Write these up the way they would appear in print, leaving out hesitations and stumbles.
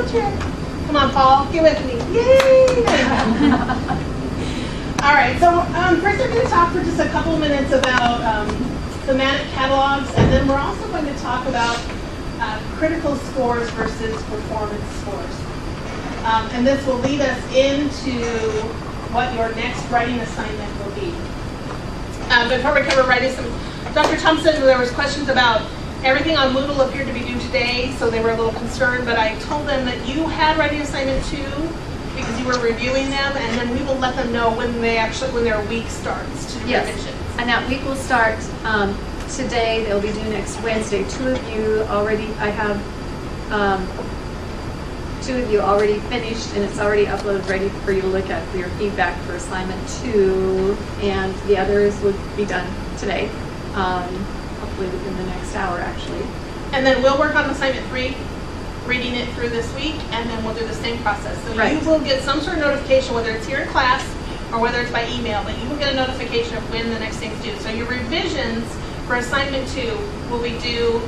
field trip. Come on, Paul, get with me. Yay! All right, so first we're going to talk for just a couple minutes about thematic catalogs, and then we're also going to talk about critical scores versus performance scores. And this will lead us into what your next writing assignment will be. Before we cover writing, Dr. Thompson, there was questions about everything on Moodle appeared to be due today, so they were a little concerned, but I told them that you had writing assignment 2 because you were reviewing them, and then we will let them know when their week starts to do revisions. And that week will start today. They'll be due next Wednesday. 2 of you already, I have 2 of you already finished, and it's already uploaded, ready for you to look at for your feedback for assignment 2, and the others will be done today, hopefully within the next hour, actually. And then we'll work on assignment 3, reading it through this week, and then we'll do the same process. So right. You will get some sort of notification, whether it's here in class or whether it's by email, but you will get a notification of when the next thing's due. So your revisions for assignment 2 will be due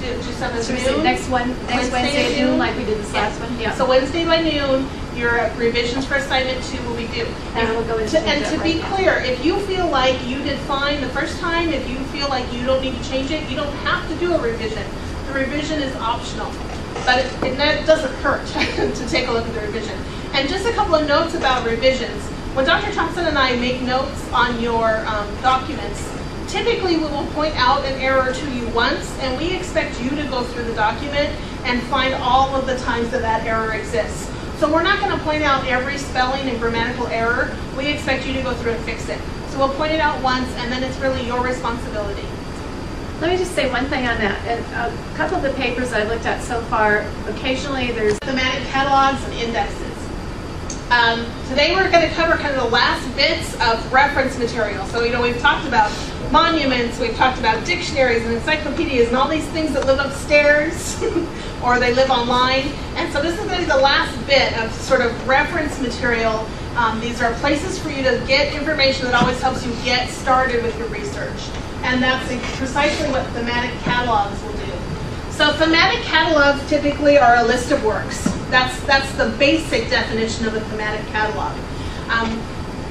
just at noon. Next Wednesday at noon, like we did this last one. Yeah. So Wednesday by noon, your revisions for assignment 2 will be due. And we'll go into and to be clear, if you feel like you did fine the first time, if you feel like you don't need to change it, you don't have to do a revision. The revision is optional, but that doesn't hurt to take a look at the revision. And just a couple of notes about revisions. When Dr. Thompson and I make notes on your documents, typically we will point out an error to you once, and we expect you to go through the document and find all of the times that error exists. So we're not going to point out every spelling and grammatical error. We expect you to go through and fix it. So we'll point it out once, and then it's really your responsibility. Let me just say one thing on that. And a couple of the papers I've looked at so far, occasionally there's thematic catalogs and indexes. Today we're going to cover kind of the last bits of reference material. So, we've talked about monuments, we've talked about dictionaries and encyclopedias and all these things that live upstairs or they live online. And so this is going to be the last bit of sort of reference material. These are places for you to get information that always helps you get started with your research. And that's precisely what thematic catalogs will do. So thematic catalogs typically are a list of works. That's the basic definition of a thematic catalog.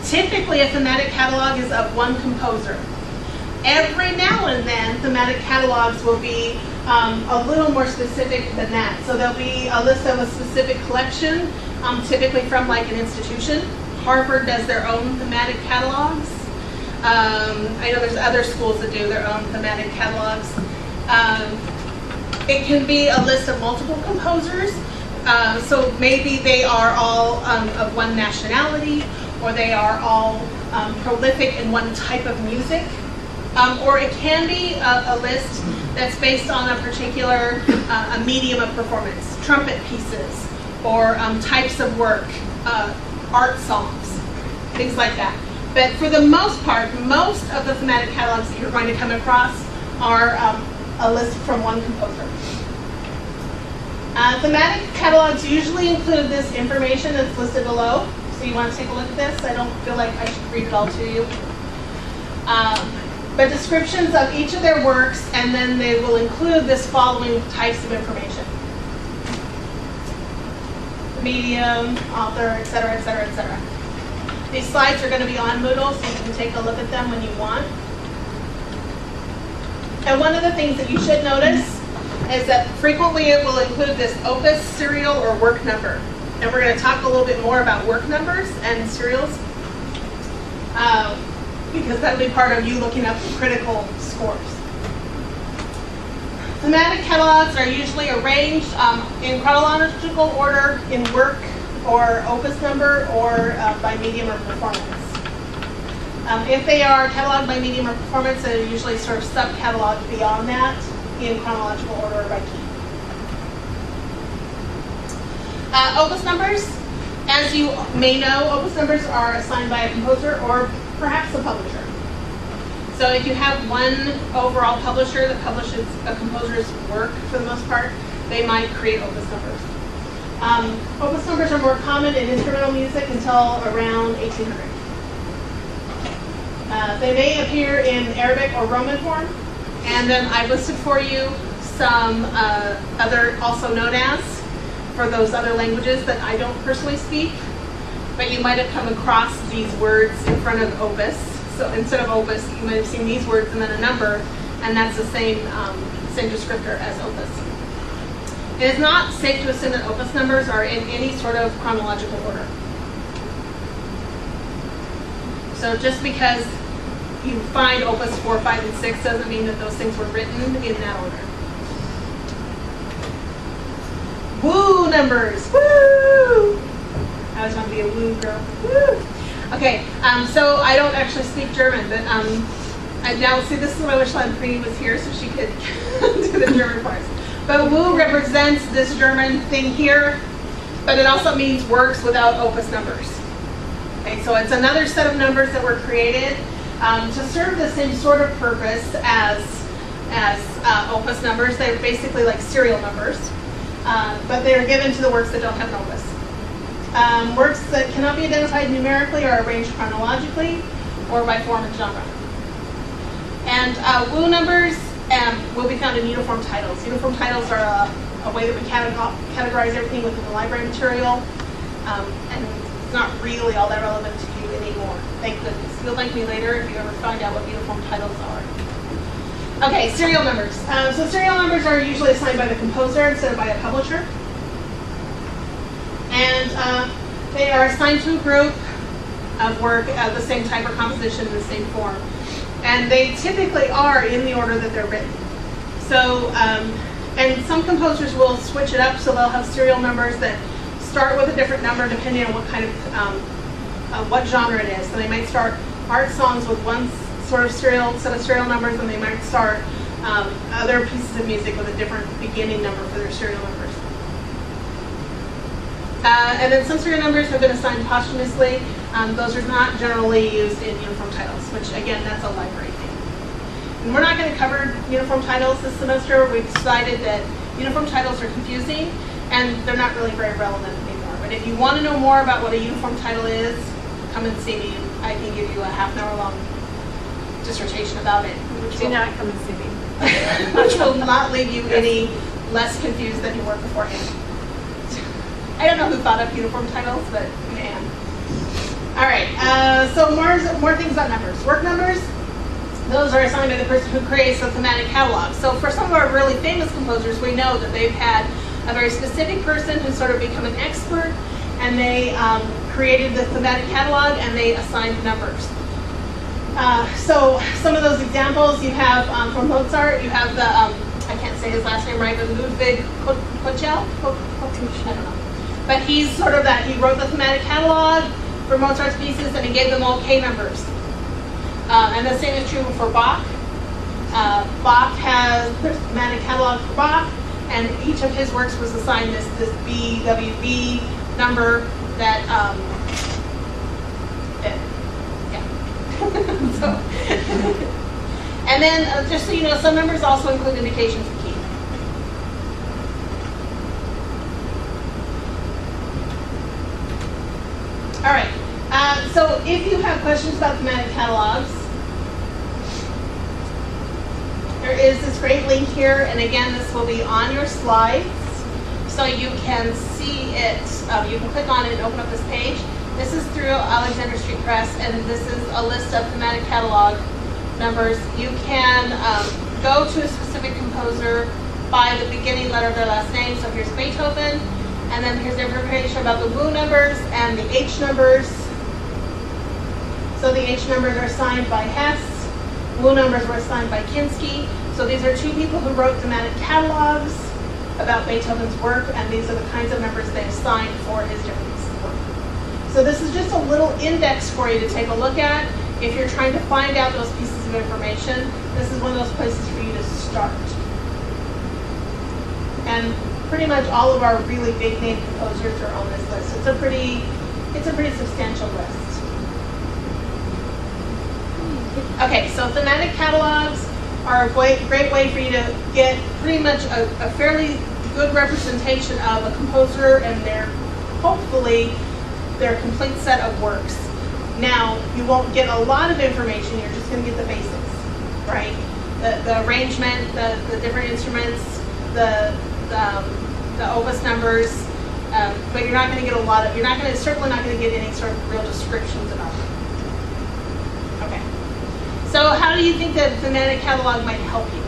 Typically a thematic catalog is of one composer. Every now and then, thematic catalogs will be a little more specific than that. So there'll be a list of a specific collection, typically from like an institution. Harvard does their own thematic catalogs. I know there's other schools that do their own thematic catalogs. It can be a list of multiple composers. So maybe they are all of one nationality, or they are all prolific in one type of music. Or it can be a list that's based on a particular a medium of performance, trumpet pieces, or types of work, art songs, things like that. But for the most part, most of the thematic catalogs that you're going to come across are a list from one composer. Thematic catalogs usually include this information that's listed below. So you want to take a look at this? I don't feel like I should read it all to you. But descriptions of each of their works, and then they will include this following types of information. Medium, author, etc., etc., etc. These slides are going to be on Moodle, so you can take a look at them when you want. And one of the things that you should notice is that frequently it will include this opus, serial, or work number. And we're going to talk a little bit more about work numbers and serials, because that'll be part of you looking up critical scores. Thematic catalogs are usually arranged in chronological order in work or opus number, or by medium or performance. If they are cataloged by medium or performance, they're usually sort of sub-cataloged beyond that in chronological order or by key. Opus numbers, as you may know, opus numbers are assigned by a composer or perhaps a publisher. So if you have one overall publisher that publishes a composer's work for the most part, they might create opus numbers. Opus numbers are more common in instrumental music until around 1800. They may appear in Arabic or Roman form, and then I've listed for you some other, also known as. for those other languages that I don't personally speak, but you might have come across these words in front of opus. So instead of opus, you might have seen these words and then a number, and that's the same descriptor as opus. It is not safe to assume that opus numbers are in any sort of chronological order. So just because you find opus 4, 5, and 6 doesn't mean that those things were written in that order. Woo numbers, woo! I always want to be a woo girl, woo! Okay, so I don't actually speak German, but I now see this is what I wish Lamprey was here so she could do the German parts. But woo represents this German thing here, but it also means works without opus numbers. Okay, so it's another set of numbers that were created to serve the same sort of purpose as opus numbers. They're basically like serial numbers, but they are given to the works that don't have an opus. Works that cannot be identified numerically are arranged chronologically or by form and genre. And woo numbers will be found in uniform titles. Uniform titles are a way that we categorize everything within the library material, and it's not really all that relevant to you anymore. Thank goodness. You'll thank me later if you ever find out what uniform titles are. Okay, serial numbers. So serial numbers are usually assigned by the composer instead of by a publisher. And they are assigned to a group of work of the same type or composition in the same form. And they typically are in the order that they're written. So, and some composers will switch it up, so they'll have serial numbers that start with a different number depending on what kind of, what genre it is. So they might start art songs with one sort of set of serial numbers, and they might start other pieces of music with a different beginning number for their serial numbers. And then some serial numbers have been assigned posthumously. Those are not generally used in uniform titles, which again, that's a library thing. And we're not going to cover uniform titles this semester. We've decided that uniform titles are confusing and they're not really very relevant anymore. But if you want to know more about what a uniform title is, come and see me. I can give you a half-an-hour long dissertation about it. Do not come and see me. Which will not leave you any less confused than you were beforehand. I don't know who thought up uniform titles, but man. All right, so more things about numbers. Work numbers, those are assigned by the person who creates the thematic catalog. So for some of our really famous composers, we know that they've had a very specific person who's sort of become an expert, and they created the thematic catalog and they assigned numbers. So some of those examples you have from Mozart, you have the, I can't say his last name right, but Ludwig Kochel? I don't know. But he's sort of that, he wrote the thematic catalog for Mozart's pieces and he gave them all K numbers. And the same is true for Bach. Bach has the thematic catalog for Bach, and each of his works was assigned this BWV number that, so, and then just so you know, some numbers also include indications of key. All right, so if you have questions about thematic catalogs, there is this great link here, and again, this will be on your slides, so you can see it. You can click on it and open up this page. This is through Alexander Street Press, and this is a list of thematic catalog numbers. You can go to a specific composer by the beginning letter of their last name. So here's Beethoven, and then here's information about the woo numbers and the H numbers. So the H numbers are assigned by Hess. Woo numbers were assigned by Kinsky. So these are two people who wrote thematic catalogs about Beethoven's work, and these are the kinds of numbers they assigned for his different pieces of work. So this is just a little index for you to take a look at. If you're trying to find out those pieces of information, this is one of those places for you to start. And pretty much all of our really big name composers are on this list. It's a pretty substantial list. Okay, so thematic catalogs are a great way for you to get pretty much a fairly good representation of a composer and hopefully their complete set of works. Now, you won't get a lot of information, you're just going to get the basics, right? The arrangement, the different instruments, the opus numbers, but you're not going to get a lot of, certainly not going to get any sort of real descriptions about them. Okay. So how do you think that thematic catalog might help you?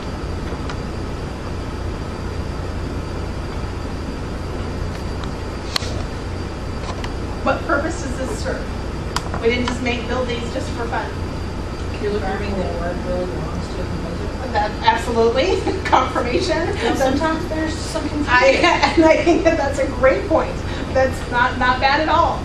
What purpose does this serve? We didn't just build these just for fun. You're looking at the word really belongs to a composer. That absolutely confirmation. And sometimes there's some confusion. I think that that's a great point. That's not bad at all.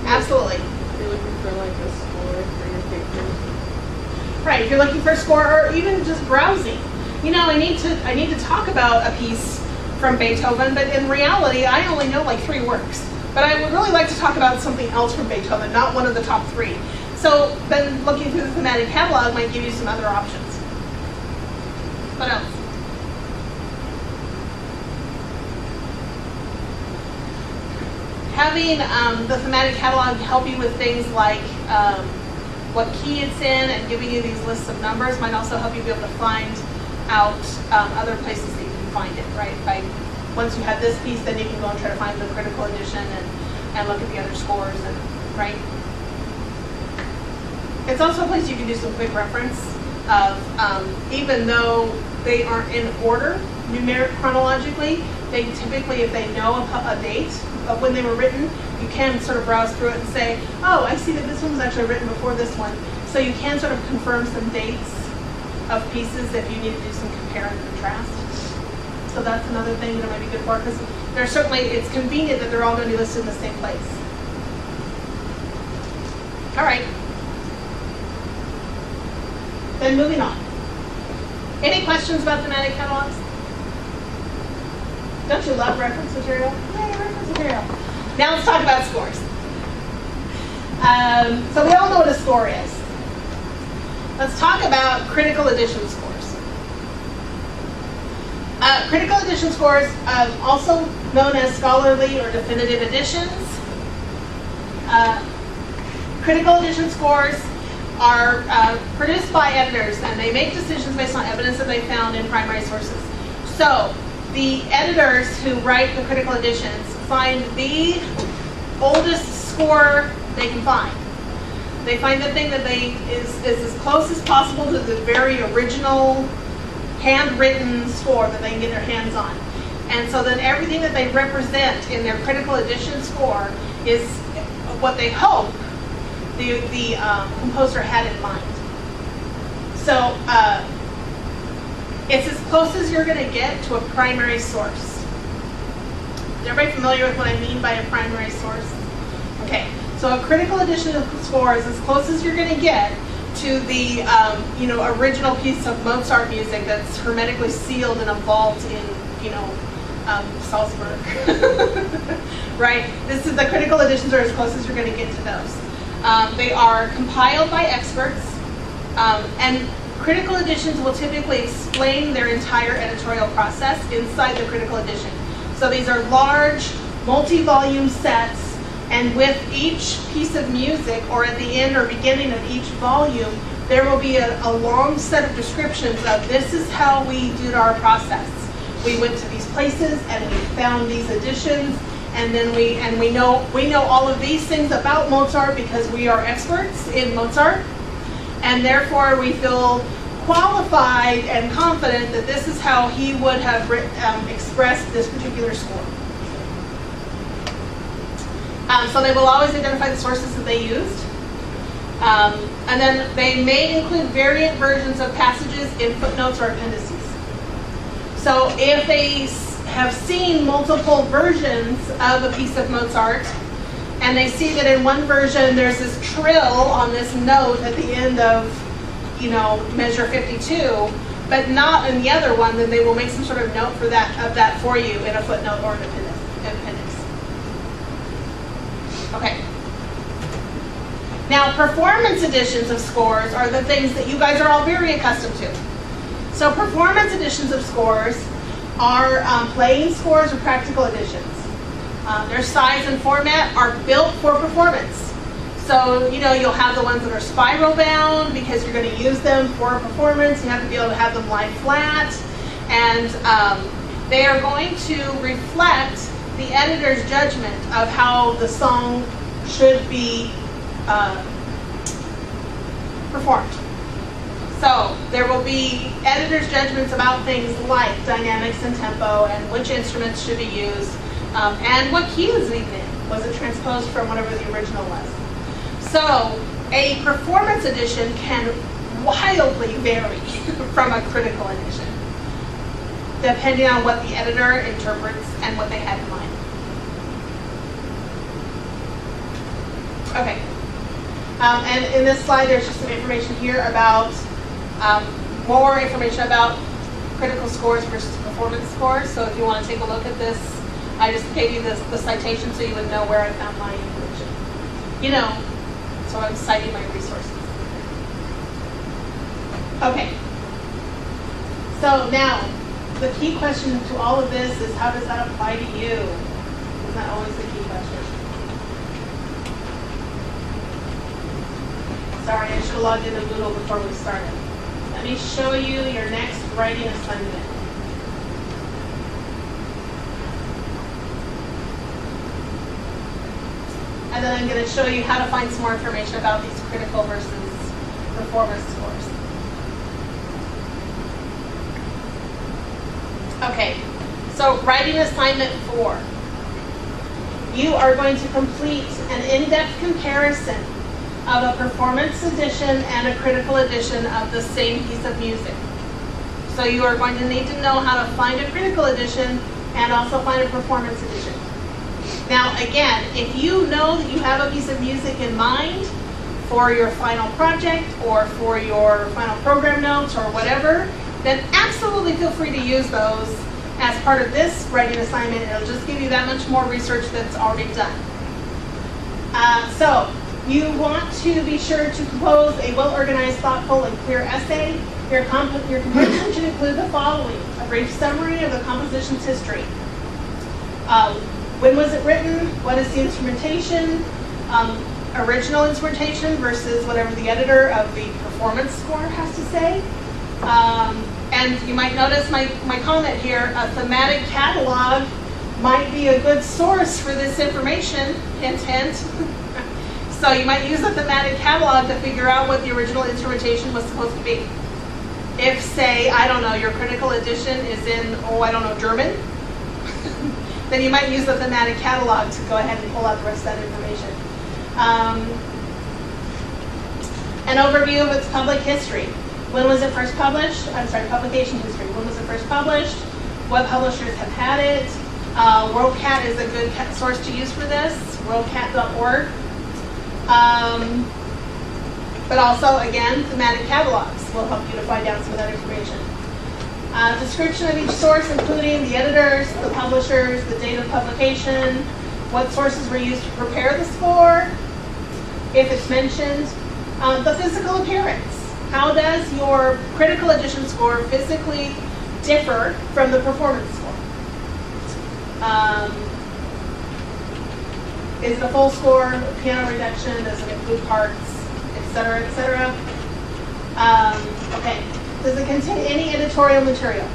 Absolutely. You're looking for like a score for your papers. Right. If you're looking for a score, or even just browsing. I need to talk about a piece from Beethoven, but in reality, I only know like 3 works. But I would really like to talk about something else from Beethoven, not one of the top 3. So then looking through the thematic catalog might give you some other options. What else? Having the thematic catalog help you with things like what key it's in and giving you these lists of numbers might also help you be able to find out other places that you can find it, right? Once you have this piece, then you can go and try to find the critical edition and look at the other scores, and right? It's also a place you can do some quick reference of, even though they aren't in order, chronologically, they typically, if they know a date of when they were written, you can sort of browse through it and say, oh, I see that this one was actually written before this one. So you can sort of confirm some dates of pieces if you need to do some compare and contrast. So that's another thing that it might be good for, because it's convenient that they're all going to be listed in the same place. All right. Then moving on. Any questions about thematic catalogs? Don't you love reference material? Yay, reference material. Now let's talk about scores. So we all know what a score is. Let's talk about critical edition scores. Critical edition scores, also known as scholarly or definitive editions. Critical edition scores are produced by editors, and they make decisions based on evidence that they found in primary sources. So the editors who write the critical editions find the oldest score they can find. They find the thing that is as close as possible to the very original handwritten score that they can get their hands on. And so then everything that they represent in their critical edition score is what they hope the composer had in mind. So it's as close as you're going to get to a primary source. Is everybody familiar with what I mean by a primary source? Okay, so a critical edition of the score is as close as you're going to get to the original piece of Mozart music that's hermetically sealed in a vault in Salzburg. Right? The critical editions are as close as you're going to get to those. They are compiled by experts, and critical editions will typically explain their entire editorial process inside the critical edition. So these are large, multi-volume sets, and with each piece of music, or at the end or beginning of each volume, there will be a long set of descriptions of this is how we did our process. We went to these places and we found these editions, and then we know all of these things about Mozart because we are experts in Mozart, and therefore we feel qualified and confident that this is how he would have expressed this particular score. So they will always identify the sources that they used. And then they may include variant versions of passages in footnotes or appendices. So if they have seen multiple versions of a piece of Mozart, and they see that in one version there's this trill on this note at the end of, measure 52, but not in the other one, then they will make some sort of note of that for you in a footnote or an appendix. Okay. Now, performance editions of scores are the things that you guys are all very accustomed to. So performance editions of scores are playing scores or practical editions. Their size and format are built for performance. So, you'll have the ones that are spiral bound because you're going to use them for a performance. You have to be able to have them lie flat. And they are going to reflect the editor's judgment of how the song should be performed. So there will be editor's judgments about things like dynamics and tempo and which instruments should be used and what key is it even in. Was it transposed from whatever the original was? So a performance edition can wildly vary from a critical edition, depending on what the editor interprets and what they had in mind. Okay. And in this slide, there's just some information here about more information about critical scores versus performance scores. So if you want to take a look at this, I just gave you the citation so you would know where I found my information. You know, so I'm citing my resources. Okay. So now, the key question to all of this is, how does that apply to you? Isn't that always the key question? Sorry, I should have logged into Moodle before we started. Let me show you your next writing assignment. And then I'm going to show you how to find some more information about these critical versus performance scores. Okay, so writing assignment 4. You are going to complete an in-depth comparison of a performance edition and a critical edition of the same piece of music. So you are going to need to know how to find a critical edition and also find a performance edition. Now again, if you know that you have a piece of music in mind for your final project or for your final program notes or whatever, then absolutely feel free to use those as part of this writing assignment. It'll just give you that much more research that's already done. So you want to be sure to compose a well-organized, thoughtful, and clear essay. Your composition should include the following: a brief summary of the composition's history. When was it written? What is the instrumentation? Original instrumentation versus whatever the editor of the performance score has to say. And you might notice my comment here, a thematic catalog might be a good source for this information, hint, hint. So you might use a thematic catalog to figure out what the original instrumentation was supposed to be. If, say, I don't know, your critical edition is in, I don't know, German, then you might use the thematic catalog to go ahead and pull out the rest of that information. An overview of its public history. When was it first published? I'm sorry, publication history. When was it first published? What publishers have had it? WorldCat is a good source to use for this, worldcat.org. But also, again, thematic catalogs will help you to find out some of that information. Description of each source, including the editors, the publishers, the date of publication, what sources were used to prepare the score, if it's mentioned, the physical appearance. How does your critical edition score physically differ from the performance score? Is it a full score, piano reduction, does it include parts, etc., etc.? Okay, does it contain any editorial material?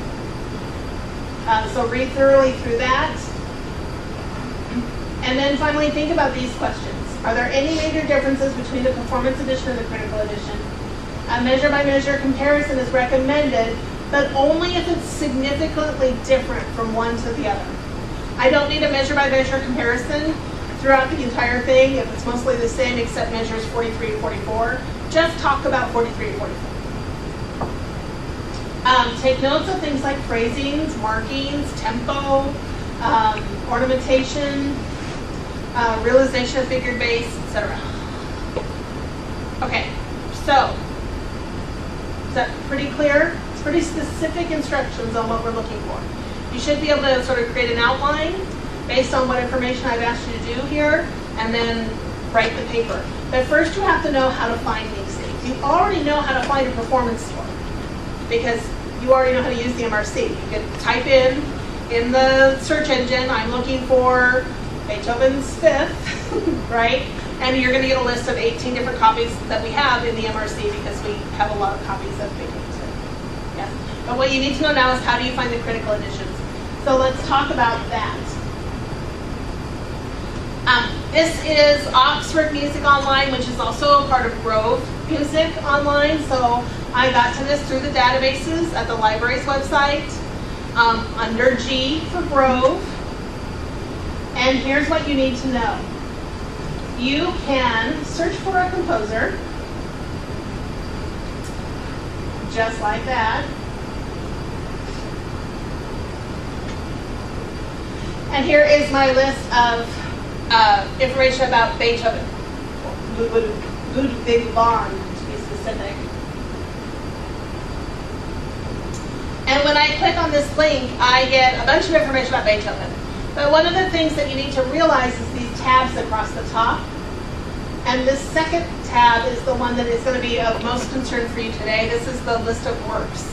So read thoroughly through that. And then finally, think about these questions. Are there any major differences between the performance edition and the critical edition? A measure-by-measure comparison is recommended, but only if it's significantly different from one to the other. I don't need a measure-by-measure comparison throughout the entire thing if it's mostly the same except measures 43 and 44. Just talk about 43 and 44. Take notes of things like phrasings, markings, tempo, ornamentation, realization of figured bass, etc. Okay, so is that pretty clear? It's pretty specific instructions on what we're looking for. You should be able to sort of create an outline based on what information I've asked you to do here, and then write the paper. But first you have to know how to find these things. You already know how to find a performance score because you already know how to use the MRC. You can type in the search engine, I'm looking for Beethoven's Fifth, right? And you're going to get a list of 18 different copies that we have in the MRC because we have a lot of copies of Beethoven's Fifth. Yes. But what you need to know now is how do you find the critical editions. So let's talk about that. This is Oxford Music Online, which is also a part of Grove Music Online. So I got to this through the databases at the library's website, under G for Grove. And here's what you need to know. You can search for a composer, just like that. And here is my list of information about Beethoven, Ludwig van, to be specific. And when I click on this link, I get a bunch of information about Beethoven. But one of the things that you need to realize is these tabs across the top. And this second tab is the one that is going to be of most concern for you today. This is the list of works.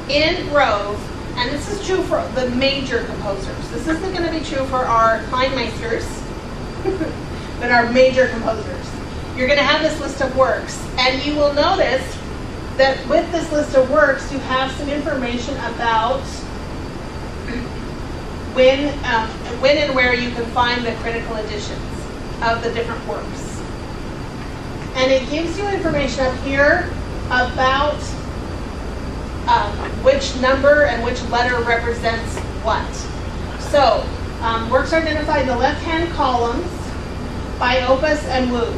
In Grove, and this is true for the major composers. This isn't going to be true for our Kleinmeisters, but our major composers. You're going to have this list of works. And you will notice that with this list of works, you have some information about when and where you can find the critical editions of the different works. And it gives you information up here about which number and which letter represents what. So, works are identified in the left-hand columns by opus and Wu.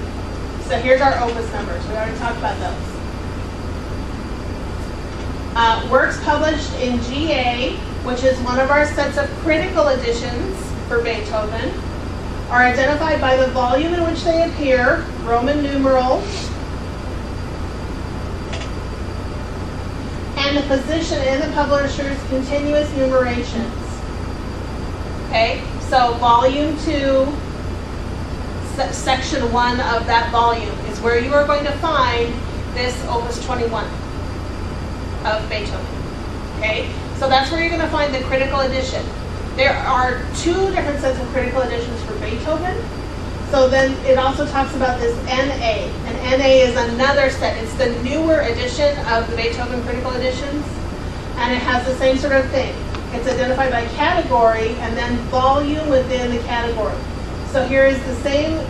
So here's our opus numbers. We already talked about those. Works published in GA, which is one of our sets of critical editions for Beethoven, are identified by the volume in which they appear, Roman numeral, and the position in the publisher's continuous numerations. Okay, so volume 2, section 1 of that volume is where you are going to find this Opus 21 of Beethoven. Okay, so that's where you're going to find the critical edition. There are 2 different sets of critical editions for Beethoven. So then it also talks about this NA. And NA is another set. It's the newer edition of the Beethoven critical editions. And it has the same sort of thing. It's identified by category and then volume within the category. So here is the same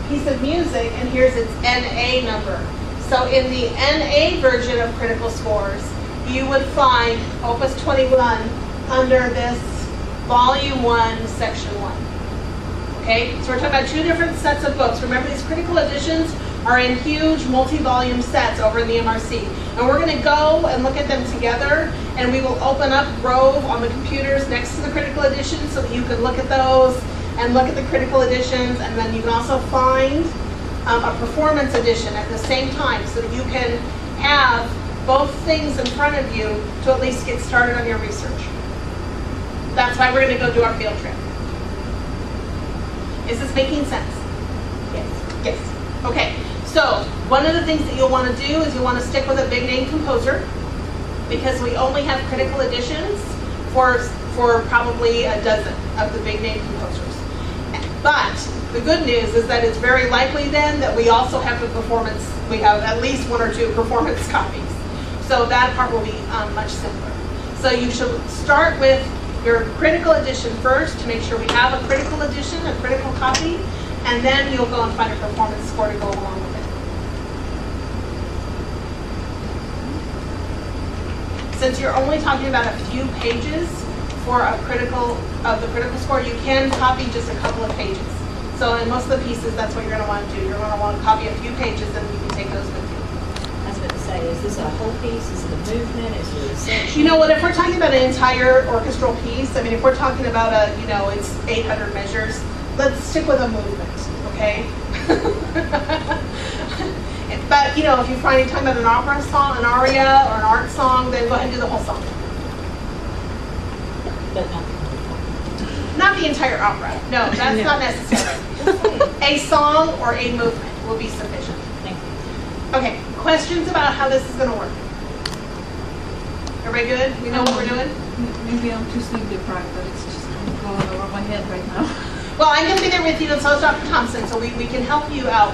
piece of music and here's its NA number. So in the NA version of critical scores, you would find Opus 21 under this Volume 1, Section 1. Okay, so we're talking about 2 different sets of books. Remember, these critical editions are in huge multi-volume sets over in the MRC. And we're going to go and look at them together, and we will open up Grove on the computers next to the critical editions so that you can look at those and look at the critical editions, and then you can also find a performance edition at the same time so that you can have both things in front of you to at least get started on your research. That's why we're going to go do our field trip. Is this making sense? Yes. Yes. Okay. So one of the things that you'll want to do is you'll want to stick with a big name composer because we only have critical editions for probably a dozen of the big name composers. But the good news is that it's very likely then that we also have the performance, we have at least 1 or 2 performance copies. So that part will be much simpler. So you should start with your critical edition first to make sure we have a critical edition, a critical copy, and then you'll go and find a performance score to go along with it. Since you're only talking about a few pages for the critical score, you can copy just a couple of pages. So in most of the pieces, that's what you're going to want to do. You're going to want to copy a few pages and you can take those with you. I was going to say, is this a whole piece? Is it a movement? Is it a section? You know what, if we're talking about an entire orchestral piece, I mean, if we're talking about a, you know, it's 800 measures, let's stick with a movement, okay? But, you know, if you're talking about an opera song, an aria, or an art song, then go ahead and do the whole song. But not Not the entire opera. No, that's not necessary. A song or a movement will be sufficient. Thank you. Okay, questions about how this is going to work? Everybody good? We know what we're doing? Maybe I'm too sleep deprived, but it's just going over my head right now. Well, I'm going to be there with you, and so is Dr. Thompson, so we can help you out.